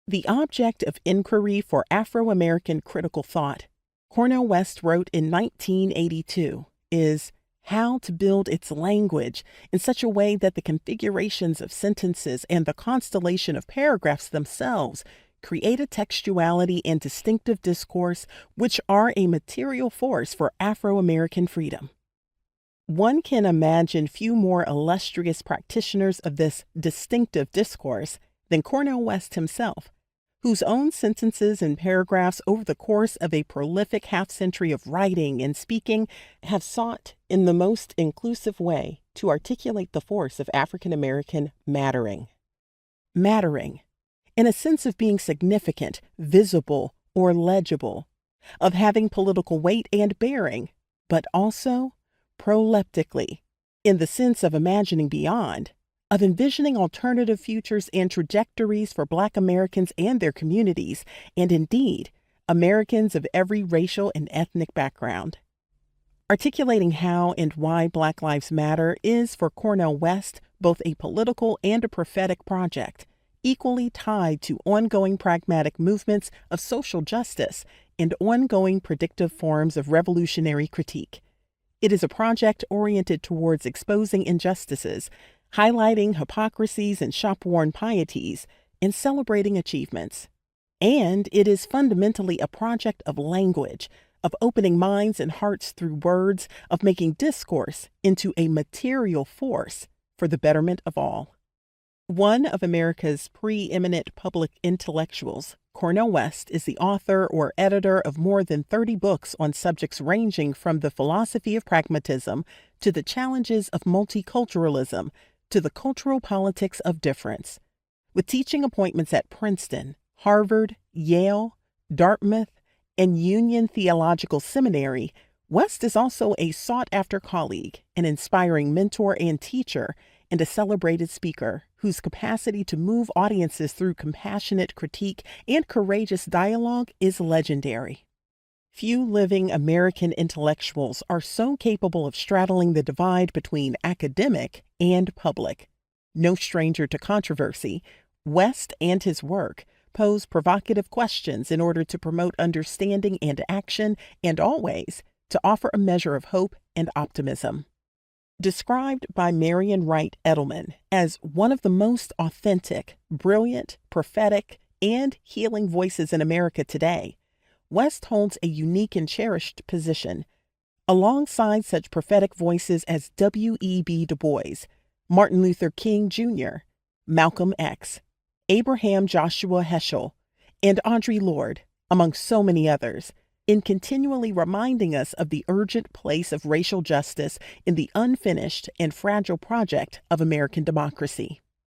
The object of inquiry for Afro-American critical thought, Cornel West wrote in 1982, is how to build its language in such a way that the configurations of sentences and the constellation of paragraphs themselves create a textuality and distinctive discourse which are a material force for Afro-American freedom. One can imagine few more illustrious practitioners of this distinctive discourse than Cornel West himself, whose own sentences and paragraphs over the course of a prolific half-century of writing and speaking have sought in the most inclusive way to articulate the force of African American mattering. Mattering, in a sense of being significant, visible, or legible, of having political weight and bearing, but also proleptically, in the sense of imagining beyond, of envisioning alternative futures and trajectories for Black Americans and their communities, and indeed, Americans of every racial and ethnic background. Articulating how and why Black Lives Matter is for Cornel West both a political and a prophetic project, equally tied to ongoing pragmatic movements of social justice and ongoing predictive forms of revolutionary critique. It is a project oriented towards exposing injustices, highlighting hypocrisies and shop-worn pieties, and celebrating achievements. And it is fundamentally a project of language, of opening minds and hearts through words, of making discourse into a material force for the betterment of all. One of America's preeminent public intellectuals, Cornel West is the author or editor of more than 30 books on subjects ranging from the philosophy of pragmatism to the challenges of multiculturalism to the cultural politics of difference. With teaching appointments at Princeton, Harvard, Yale, Dartmouth, and Union Theological Seminary, West is also a sought-after colleague, an inspiring mentor and teacher, and a celebrated speaker whose capacity to move audiences through compassionate critique and courageous dialogue is legendary. Few living American intellectuals are so capable of straddling the divide between academic and public. No stranger to controversy, West and his work pose provocative questions in order to promote understanding and action, and always to offer a measure of hope and optimism. Described by Marian Wright Edelman as one of the most authentic, brilliant, prophetic, and healing voices in America today, West holds a unique and cherished position. Alongside such prophetic voices as W.E.B. Du Bois, Martin Luther King Jr., Malcolm X, Abraham Joshua Heschel, and Audre Lorde, among so many others, in continually reminding us of the urgent place of racial justice in the unfinished and fragile project of American democracy.